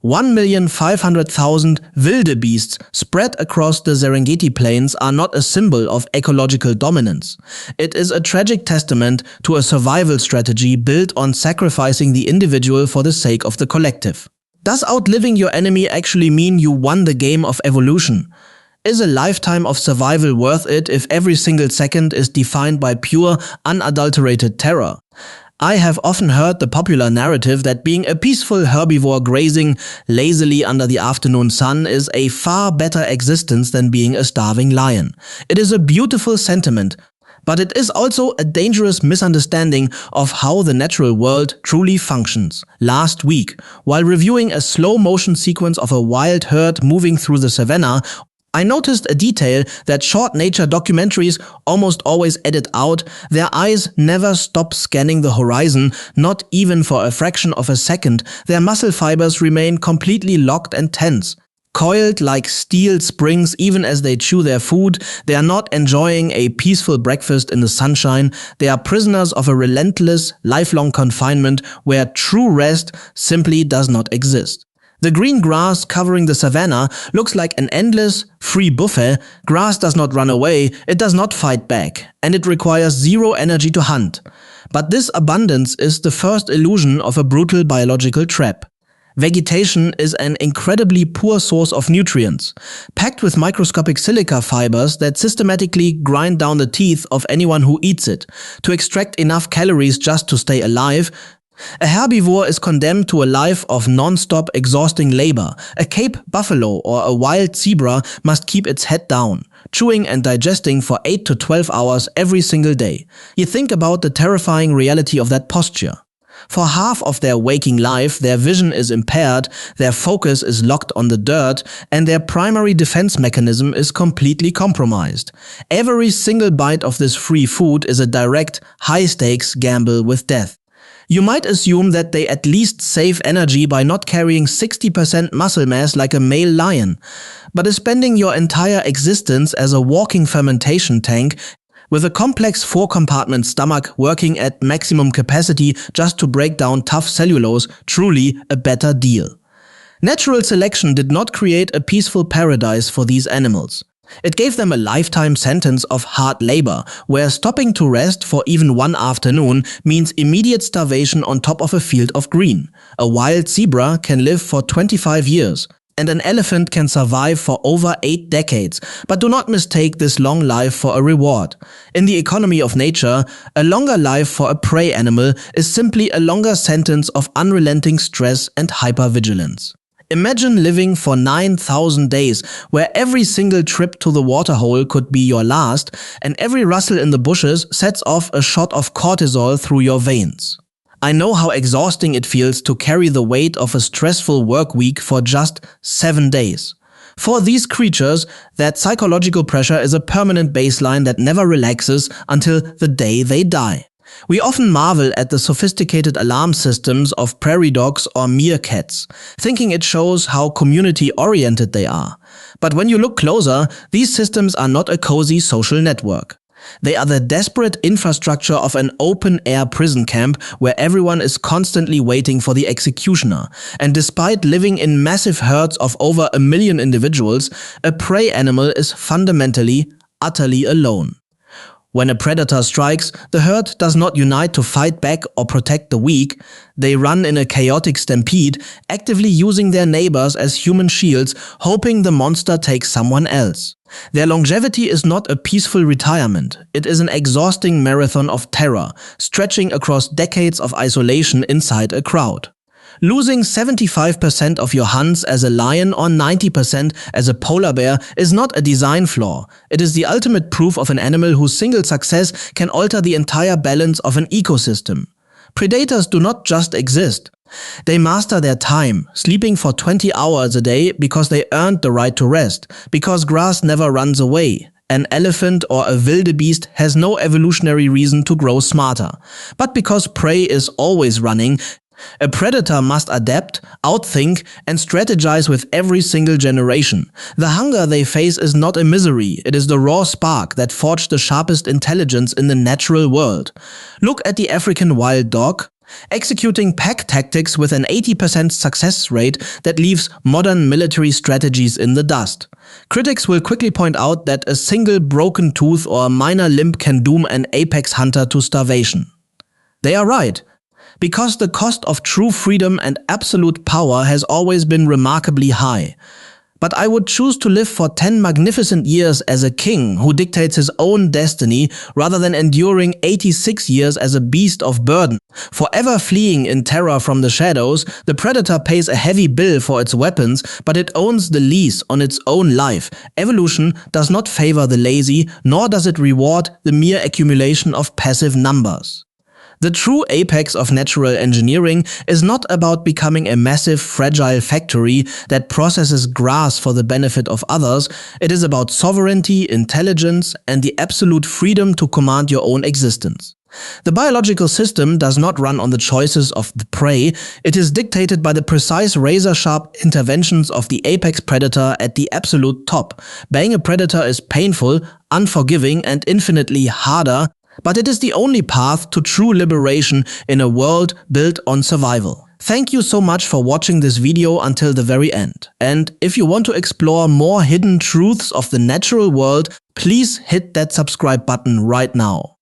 1,500,000 wildebeests spread across the Serengeti plains are not a symbol of ecological dominance. It is a tragic testament to a survival strategy built on sacrificing the individual for the sake of the collective. Does outliving your enemy actually mean you won the game of evolution? Is a lifetime of survival worth it if every single second is defined by pure, unadulterated terror? I have often heard the popular narrative that being a peaceful herbivore grazing lazily under the afternoon sun is a far better existence than being a starving lion. It is a beautiful sentiment, but it is also a dangerous misunderstanding of how the natural world truly functions. Last week, while reviewing a slow-motion sequence of a wild herd moving through the savannah, I noticed a detail that short nature documentaries almost always edit out. Their eyes never stop scanning the horizon, not even for a fraction of a second. Their muscle fibers remain completely locked and tense. Coiled like steel springs even as they chew their food, they are not enjoying a peaceful breakfast in the sunshine. They are prisoners of a relentless, lifelong confinement where true rest simply does not exist. The green grass covering the savannah looks like an endless, free buffet. Grass does not run away, it does not fight back, and it requires zero energy to hunt. But this abundance is the first illusion of a brutal biological trap. Vegetation is an incredibly poor source of nutrients, packed with microscopic silica fibers that systematically grind down the teeth of anyone who eats it, to extract enough calories just to stay alive. A herbivore is condemned to a life of non-stop exhausting labor. A Cape buffalo or a wild zebra must keep its head down, chewing and digesting for 8 to 12 hours every single day. You think about the terrifying reality of that posture. For half of their waking life, their vision is impaired, their focus is locked on the dirt, and their primary defense mechanism is completely compromised. Every single bite of this free food is a direct, high-stakes gamble with death. You might assume that they at least save energy by not carrying 60% muscle mass like a male lion, but spending your entire existence as a walking fermentation tank with a complex 4-compartment stomach working at maximum capacity just to break down tough cellulose, truly a better deal. Natural selection did not create a peaceful paradise for these animals. It gave them a lifetime sentence of hard labor, where stopping to rest for even one afternoon means immediate starvation on top of a field of green. A wild zebra can live for 25 years, and an elephant can survive for over 8 decades, but do not mistake this long life for a reward. In the economy of nature, a longer life for a prey animal is simply a longer sentence of unrelenting stress and hypervigilance. Imagine living for 9,000 days, where every single trip to the waterhole could be your last, and every rustle in the bushes sets off a shot of cortisol through your veins. I know how exhausting it feels to carry the weight of a stressful work week for just 7 days. For these creatures, that psychological pressure is a permanent baseline that never relaxes until the day they die. We often marvel at the sophisticated alarm systems of prairie dogs or meerkats, thinking it shows how community-oriented they are. But when you look closer, these systems are not a cozy social network. They are the desperate infrastructure of an open-air prison camp where everyone is constantly waiting for the executioner. And despite living in massive herds of over 1 million individuals, a prey animal is fundamentally, utterly alone. When a predator strikes, the herd does not unite to fight back or protect the weak. They run in a chaotic stampede, actively using their neighbors as human shields, hoping the monster takes someone else. Their longevity is not a peaceful retirement. It is an exhausting marathon of terror, stretching across decades of isolation inside a crowd. Losing 75% of your hunts as a lion or 90% as a polar bear is not a design flaw. It is the ultimate proof of an animal whose single success can alter the entire balance of an ecosystem. Predators do not just exist. They master their time, sleeping for 20 hours a day because they earned the right to rest, because grass never runs away. An elephant or a wildebeest has no evolutionary reason to grow smarter. But because prey is always running, a predator must adapt, outthink, and strategize with every single generation. The hunger they face is not a misery, it is the raw spark that forged the sharpest intelligence in the natural world. Look at the African wild dog. executing pack tactics with an 80% success rate that leaves modern military strategies in the dust. Critics will quickly point out that a single broken tooth or minor limb can doom an apex hunter to starvation. They are right, because the cost of true freedom and absolute power has always been remarkably high. But I would choose to live for 10 magnificent years as a king who dictates his own destiny rather than enduring 86 years as a beast of burden. Forever fleeing in terror from the shadows, the predator pays a heavy bill for its weapons, but it owns the lease on its own life. Evolution does not favor the lazy, nor does it reward the mere accumulation of passive numbers. The true apex of natural engineering is not about becoming a massive, fragile factory that processes grass for the benefit of others. It is about sovereignty, intelligence, and the absolute freedom to command your own existence. The biological system does not run on the choices of the prey. It is dictated by the precise razor-sharp interventions of the apex predator at the absolute top. Being a predator is painful, unforgiving, and infinitely harder, but it is the only path to true liberation in a world built on survival. Thank you so much for watching this video until the very end. And if you want to explore more hidden truths of the natural world, please hit that subscribe button right now.